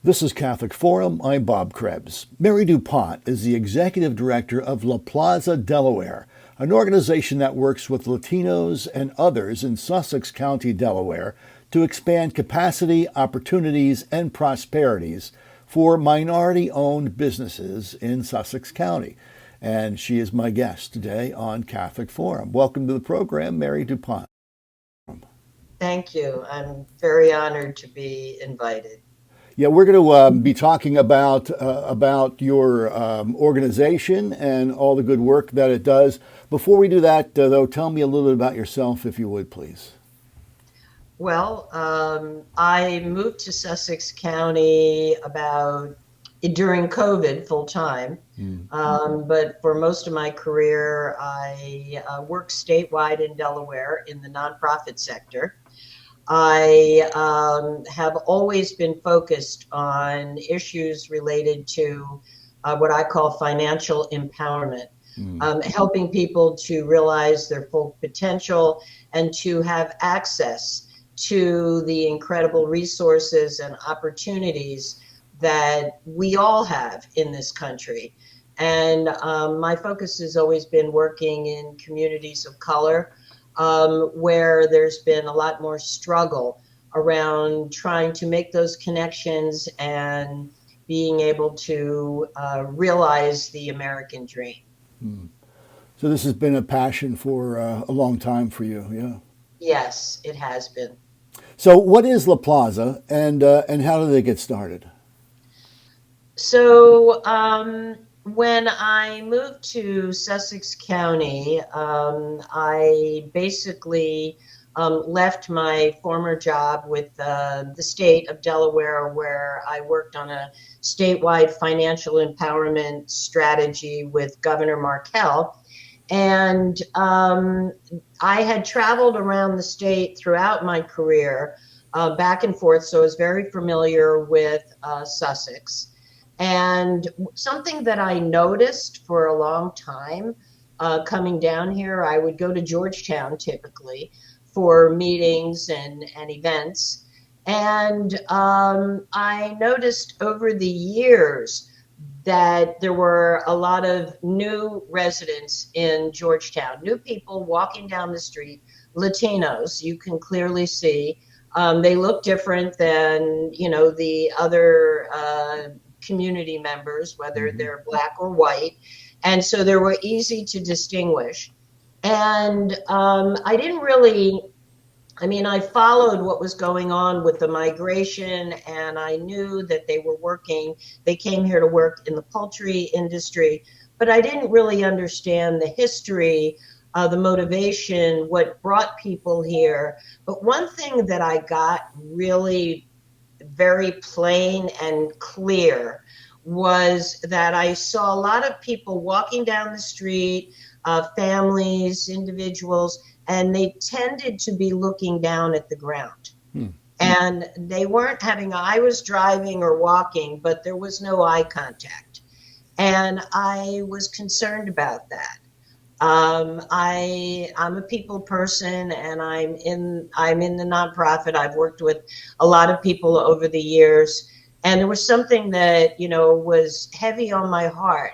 This is Catholic Forum. I'm Bob Krebs. Mary DuPont is the executive director of La Plaza Delaware, an organization that works with Latinos and others in Sussex County, Delaware, to expand capacity, opportunities, and prosperities for minority-owned businesses in Sussex County. And she is my guest today on Catholic Forum. Welcome to the program, Mary DuPont. Thank you. I'm very honored to be invited. Yeah, we're going to be talking about your organization and all the good work that it does. Before we do that, though, tell me a little bit about yourself, if you would, please. Well, I moved to Sussex County during COVID full time. But for most of my career, I worked statewide in Delaware in the nonprofit sector. I have always been focused on issues related to what I call financial empowerment, helping people to realize their full potential and to have access to the incredible resources and opportunities that we all have in this country. And my focus has always been working in communities of color, where there's been a lot more struggle around trying to make those connections and being able to realize the American dream. So this has been a passion for a long time for you, yeah? Yes, it has been. So what is La Plaza, and how did they get started? So when I moved to Sussex County, I basically left my former job with the state of Delaware, where I worked on a statewide financial empowerment strategy with Governor Markell. And I had traveled around the state throughout my career, back and forth, so I was very familiar with Sussex. And something that I noticed for a long time coming down here, I would go to Georgetown typically for meetings and events. And I noticed over the years that there were a lot of new residents in Georgetown, new people walking down the street, Latinos, you can clearly see. They look different than, the other community members, whether they're black or white. And so they were easy to distinguish. And I followed what was going on with the migration, and I knew that they came here to work in the poultry industry, but I didn't really understand the history, the motivation, what brought people here. But one thing that I got really very plain and clear was that I saw a lot of people walking down the street, families, individuals, and they tended to be looking down at the ground. And they weren't I was driving or walking, but there was no eye contact. And I was concerned about that. I'm a people person, and I'm in the nonprofit. I've worked with a lot of people over the years, and there was something that was heavy on my heart.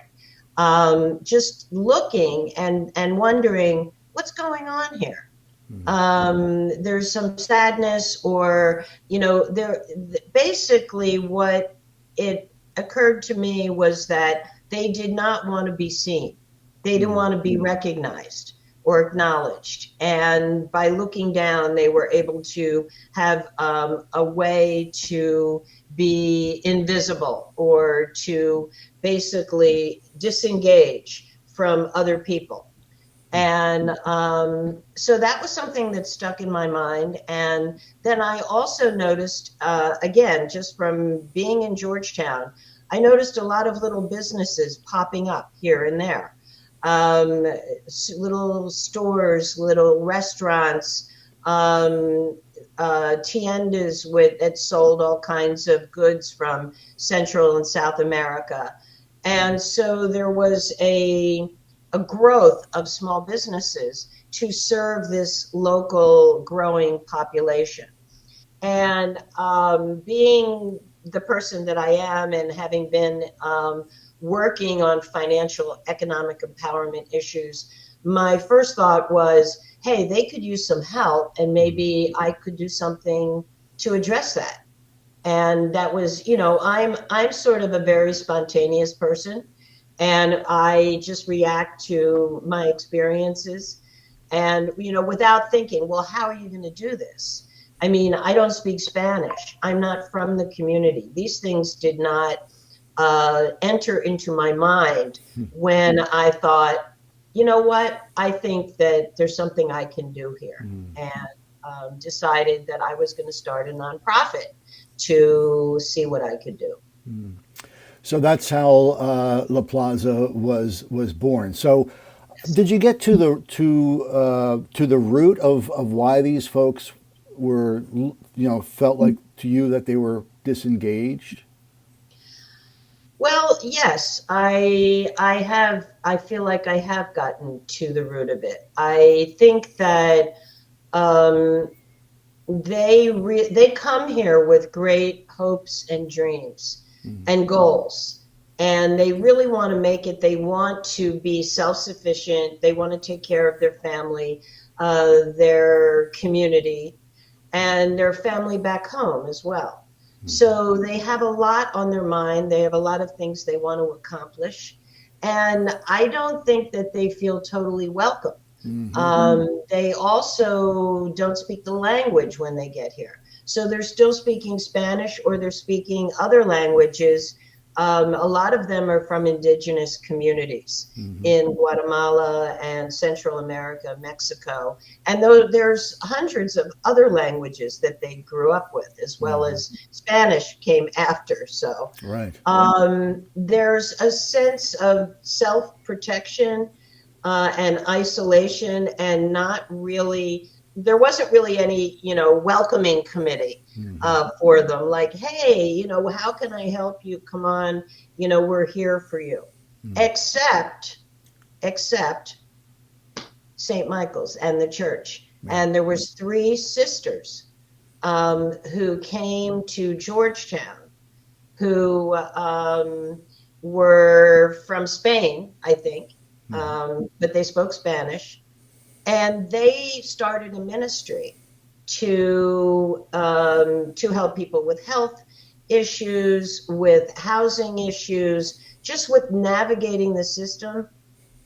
Just looking and wondering what's going on here. There's some sadness, or basically what it occurred to me was that they did not want to be seen. They didn't want to be recognized or acknowledged. And by looking down, they were able to have a way to be invisible, or to basically disengage from other people. And so that was something that stuck in my mind. And then I also noticed, again, just from being in Georgetown, I noticed a lot of little businesses popping up here and there. Little stores, little restaurants, tiendas that sold all kinds of goods from Central and South America. And so there was a growth of small businesses to serve this local growing population. And being the person that I am, and having been working on financial economic empowerment issues, my first thought was, hey, they could use some help, and maybe I could do something to address that. And that was, I'm sort of a very spontaneous person, and I just react to my experiences, and without thinking, well, how are you going to do this? I mean, I don't speak Spanish. I'm not from the community. These things did not enter into my mind when I thought, you know what, I think that there's something I can do here. And decided that I was going to start a nonprofit to see what I could do. So that's how La Plaza was born. So, did you get to the root of why these folks were, felt like to you that they were disengaged? Well, yes, I feel like I have gotten to the root of it. I think that um, they come here with great hopes and dreams and goals, and they really want to make it. They want to be self-sufficient. They want to take care of their family, their community, and their family back home as well. So they have a lot on their mind. They have a lot of things they want to accomplish, and I don't think that they feel totally welcome. They also don't speak the language when they get here. So they're still speaking Spanish, or they're speaking other languages. A lot of them are from indigenous communities in Guatemala and Central America, Mexico. And there's hundreds of other languages that they grew up with, as well as Spanish came after. So Right. there's a sense of self-protection and isolation, and not really, there wasn't really any, welcoming committee for them. Like, hey, how can I help you? Come on, we're here for you. Except St. Michael's and the church. And there was 3 sisters who came to Georgetown, who were from Spain, I think. But they spoke Spanish, and they started a ministry to help people with health issues, with housing issues, just with navigating the system.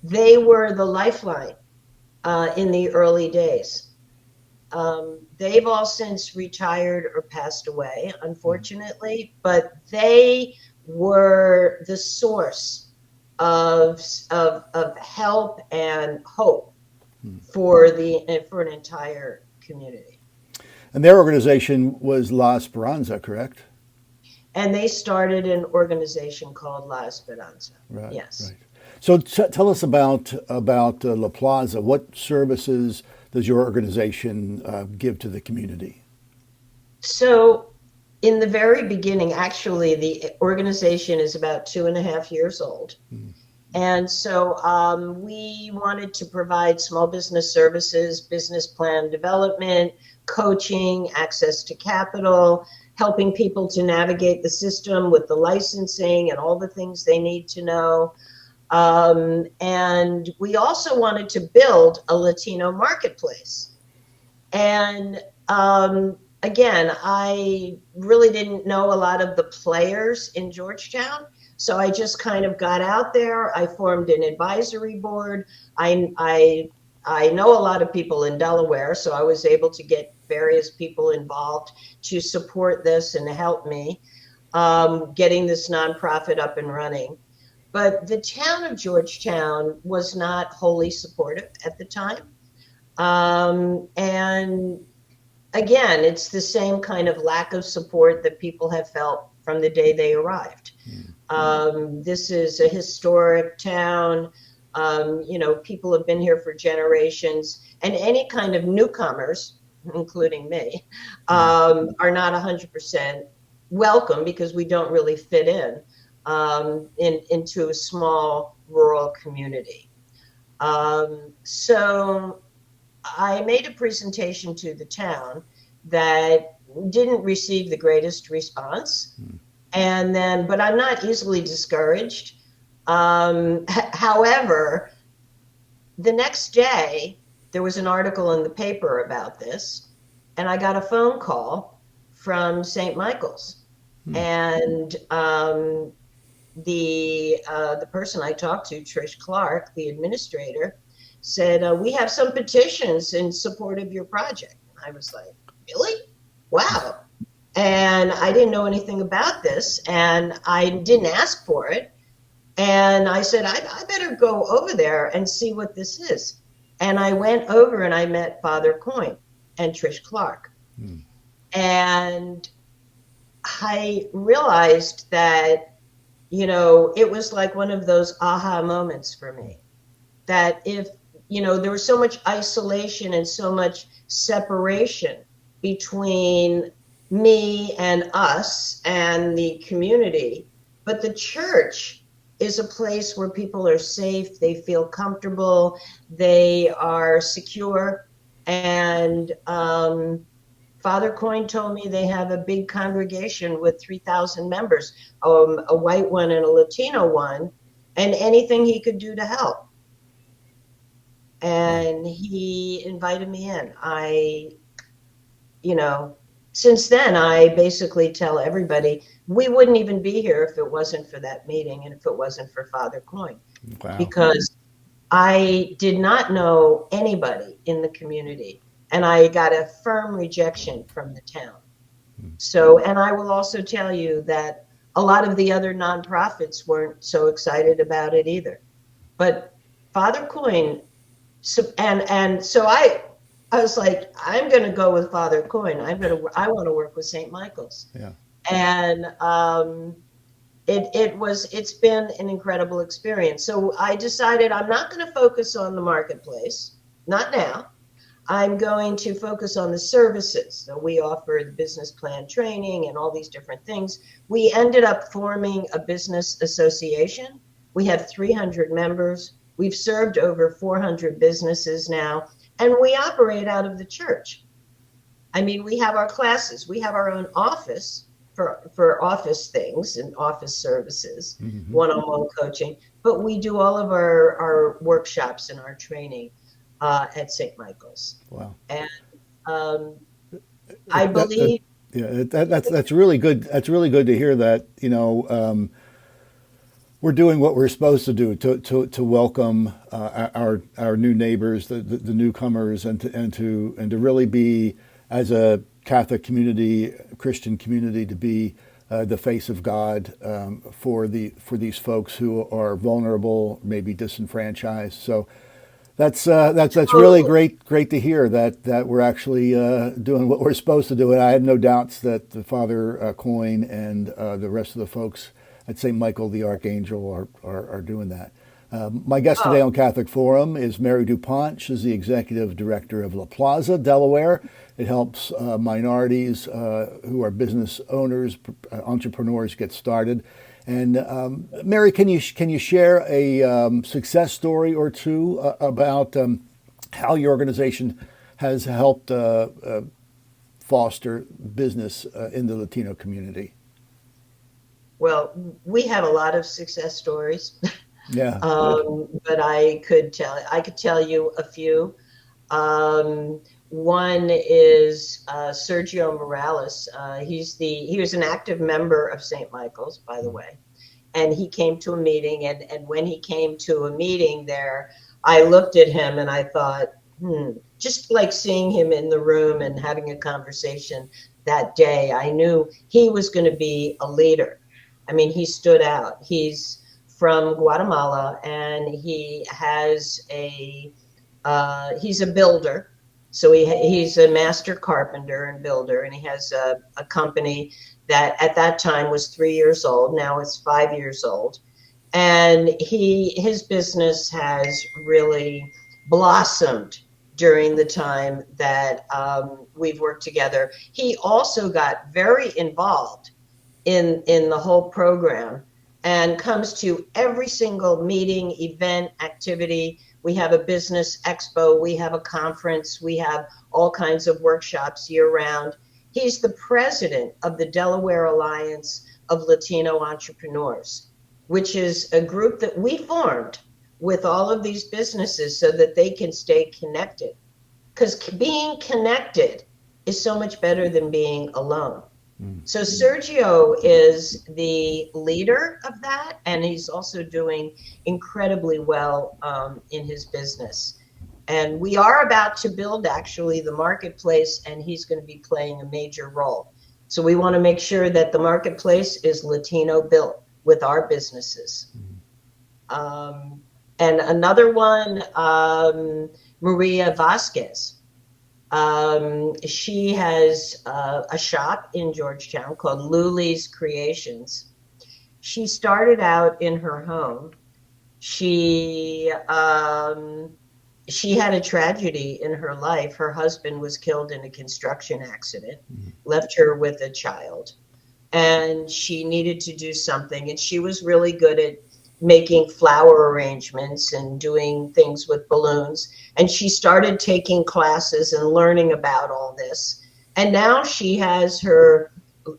They were the lifeline in the early days. They've all since retired or passed away, unfortunately, but they were the source of help and hope for an entire community. And their organization was La Esperanza, correct? And they started an organization called La Esperanza. Right. Yes. Right. So tell us about La Plaza. What services does your organization give to the community? So in the very beginning, actually, the organization is about 2.5 years old. And so we wanted to provide small business services, business plan development, coaching, access to capital, helping people to navigate the system with the licensing and all the things they need to know. And we also wanted to build a Latino marketplace. And again, I really didn't know a lot of the players in Georgetown. So I just kind of got out there. I formed an advisory board. I know a lot of people in Delaware, so I was able to get various people involved to support this and help me getting this nonprofit up and running. But the town of Georgetown was not wholly supportive at the time. And again, it's the same kind of lack of support that people have felt from the day they arrived. This is a historic town. People have been here for generations, and any kind of newcomers, including me, are not 100% welcome, because we don't really fit into a small rural community. So I made a presentation to the town that didn't receive the greatest response. And then, but I'm not easily discouraged. However, the next day, there was an article in the paper about this, and I got a phone call from St. Michael's. And the person I talked to, Trish Clark, the administrator, said, we have some petitions in support of your project. And I was like, really? Wow. And I didn't know anything about this, and I didn't ask for it. And I said, I better go over there and see what this is. And I went over and I met Father Coyne and Trish Clark. And I realized that, it was like one of those aha moments for me. That if, there was so much isolation and so much separation between me and us and the community, but the church is a place where people are safe, they feel comfortable, they are secure. And Father Coyne told me they have a big congregation with 3,000 members, a white one and a Latino one, and anything he could do to help. And he invited me in. Since then, I basically tell everybody, we wouldn't even be here if it wasn't for that meeting and if it wasn't for Father Coyne. Wow. Because I did not know anybody in the community, and I got a firm rejection from the town. So, and I will also tell you that a lot of the other nonprofits weren't so excited about it either. But Father Coyne, and so I was like, I'm going to go with Father Coyne. I want to work with St. Michael's. Yeah. And it's been an incredible experience. So I decided I'm not going to focus on the marketplace, not now. I'm going to focus on the services. So we offer the business plan training and all these different things. We ended up forming a business association. We have 300 members. We've served over 400 businesses now, and we operate out of the church. I mean, we have our classes. We have our own office for office things and office services, one-on-one coaching, but we do all of our workshops and our training at St. Michael's. Wow. And I believe... That's really good. That's really good to hear that, we're doing what we're supposed to do to welcome our new neighbors, the newcomers, and to really be, as a Catholic community, Christian community, to be the face of God for these folks who are vulnerable, maybe disenfranchised. So that's really great to hear that we're actually doing what we're supposed to do. And I had no doubts that the Father Coyne and the rest of the folks at St. Michael the Archangel are doing that. My guest today on Catholic Forum is Mary DuPont. She's the executive director of La Plaza Delaware. It helps minorities who are business owners, entrepreneurs get started. And Mary, can you share a success story or two about how your organization has helped foster business in the Latino community? Well, we have a lot of success stories. Yeah. But I could tell you a few. One is Sergio Morales. He was an active member of St. Michael's, by the way, and he came to a meeting. And when he came to a meeting there, I looked at him and I thought, just like seeing him in the room and having a conversation that day, I knew he was going to be a leader. I mean, he stood out. He's from Guatemala, and he has he's a builder. So he's a master carpenter and builder, and he has a company that at that time was 3 years old. Now it's 5 years old. And his business has really blossomed during the time that we've worked together. He also got very involved in the whole program and comes to every single meeting, event, activity. We have a business expo, we have a conference, we have all kinds of workshops year round. He's the president of the Delaware Alliance of Latino entrepreneurs, which is a group that we formed with all of these businesses so that they can stay connected. Because being connected is so much better than being alone. So Sergio is the leader of that, and he's also doing incredibly well in his business. And we are about to build actually the marketplace, and he's going to be playing a major role. So we want to make sure that the marketplace is Latino built with our businesses. And another one, Maria Vasquez. She has a shop in Georgetown called Luli's Creations. She started out in her home. She had a tragedy in her life. Her husband was killed in a construction accident, left her with a child, and she needed to do something. And she was really good at making flower arrangements and doing things with balloons. And she started taking classes and learning about all this. And now she has her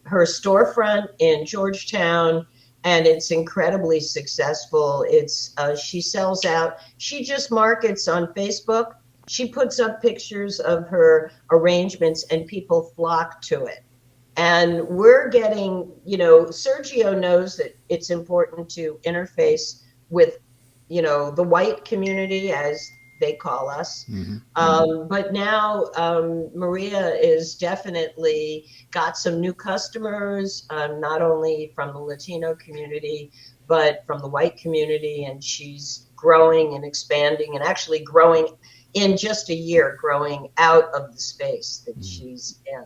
storefront in Georgetown, and it's incredibly successful. She sells out. She just markets on Facebook. She puts up pictures of her arrangements, and people flock to it. And we're getting, Sergio knows that it's important to interface with, the white community, as they call us. But now Maria is definitely got some new customers, not only from the Latino community, but from the white community. And she's growing and expanding, and actually growing in just a year, growing out of the space that she's in.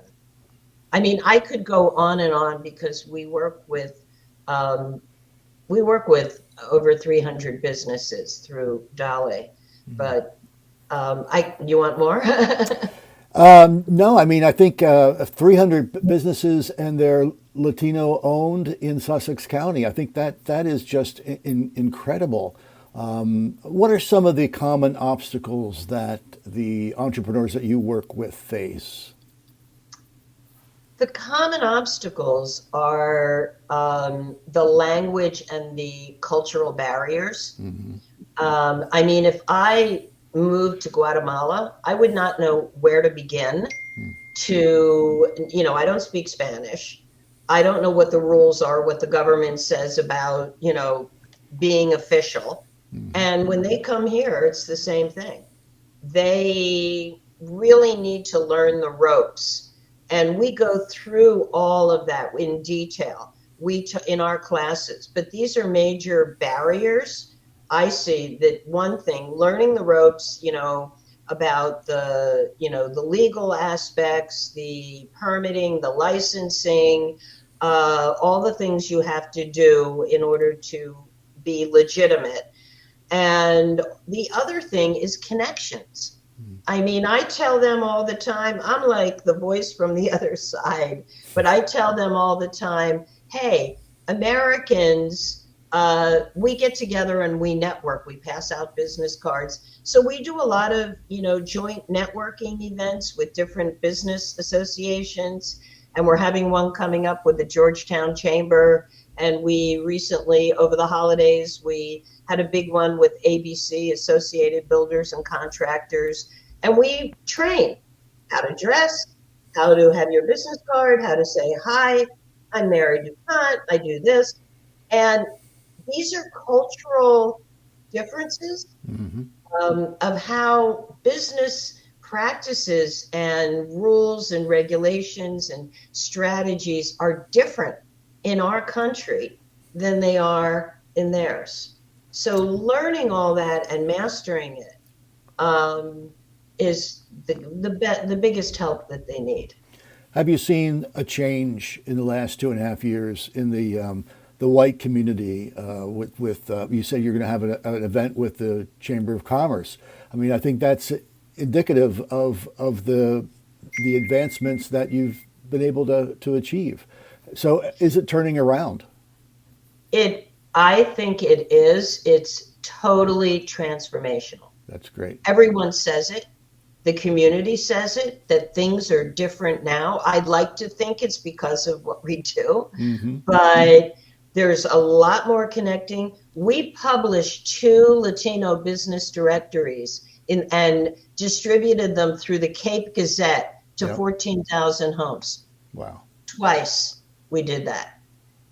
I mean, I could go on and on because we work with over 300 businesses through Dale. But you want more? No, I mean, I think 300 businesses, and they're Latino owned in Sussex County. I think that is just incredible. What are some of the common obstacles that the entrepreneurs that you work with face? The common obstacles are the language and the cultural barriers. I mean, if I moved to Guatemala, I would not know where to begin I don't speak Spanish. I don't know what the rules are, what the government says about, being official. And when they come here, it's the same thing. They really need to learn the ropes. And we go through all of that in detail in our classes. But these are major barriers. I see that one thing, learning the ropes, about the legal aspects, the permitting, the licensing, all the things you have to do in order to be legitimate. And the other thing is connections. I mean, I tell them all the time, I'm like the voice from the other side, but I tell them all the time, hey, Americans, we get together and we network. We pass out business cards. So we do a lot of, joint networking events with different business associations. And we're having one coming up with the Georgetown Chamber. And we recently, over the holidays, we had a big one with ABC, Associated Builders and Contractors. And we train how to dress, how to have your business card, how to say, hi, I'm Mary DuPont, I do this. And these are cultural differences of how business practices and rules and regulations and strategies are different in our country than they are in theirs. So learning all that and mastering it is the biggest help that they need. Have you seen a change in the last 2.5 years in the white community? With you said you're going to have an event with the Chamber of Commerce. I mean, I think that's indicative of the advancements that you've been able to achieve. So, is it turning around? I think it is. It's totally transformational. That's great. Everyone says it. The community says it, that things are different now. I'd like to think it's because of what we do, Hmm. but there's a lot more connecting. We published two Latino business directories and distributed them through the Cape Gazette to Yep. 14,000 homes. Wow. Twice we did that.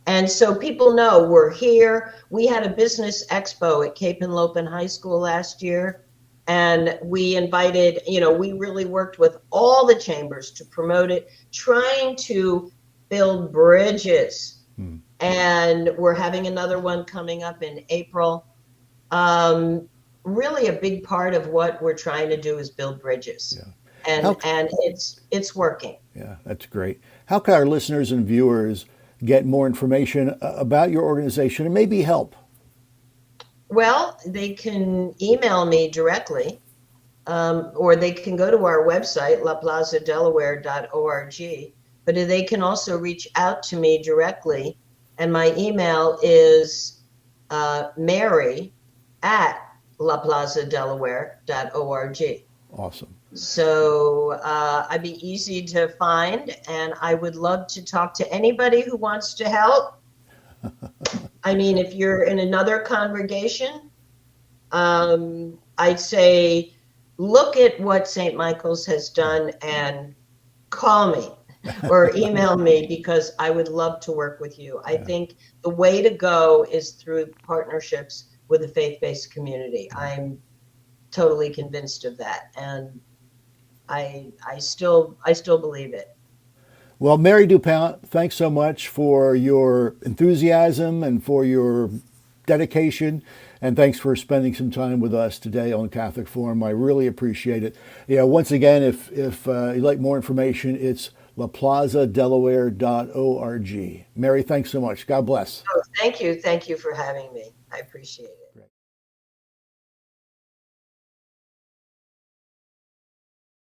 And so people know we're here. We had a business expo at Cape and Lopin High School last year. And we invited, we really worked with all the chambers to promote it, trying to build bridges. Mm. And we're having another one coming up in April. Um, Really, a big part of what we're trying to do is build bridges, Yeah. and How? and it's working. Yeah, that's great. How can our listeners and viewers get more information about your organization and maybe help? Well, they can email me directly, or they can go to our website, laplazadelaware.org. But they can also reach out to me directly, and my email is Mary at laplazadelaware.org. Awesome. So I'd be easy to find, and I would love to talk to anybody who wants to help. I mean, if you're in another congregation, I'd say look at what St. Michael's has done and call me or email me because I would love to work with you. I think the way to go is through partnerships with the faith-based community. I'm totally convinced of that, and I still believe it. Well, Mary DuPont, thanks so much for your enthusiasm and for your dedication. And thanks for spending some time with us today on Catholic Forum. I really appreciate it. Yeah, once again, if you'd like more information, it's laplazadelaware.org. Mary, thanks so much. God bless. Oh, thank you. Thank you for having me. I appreciate it.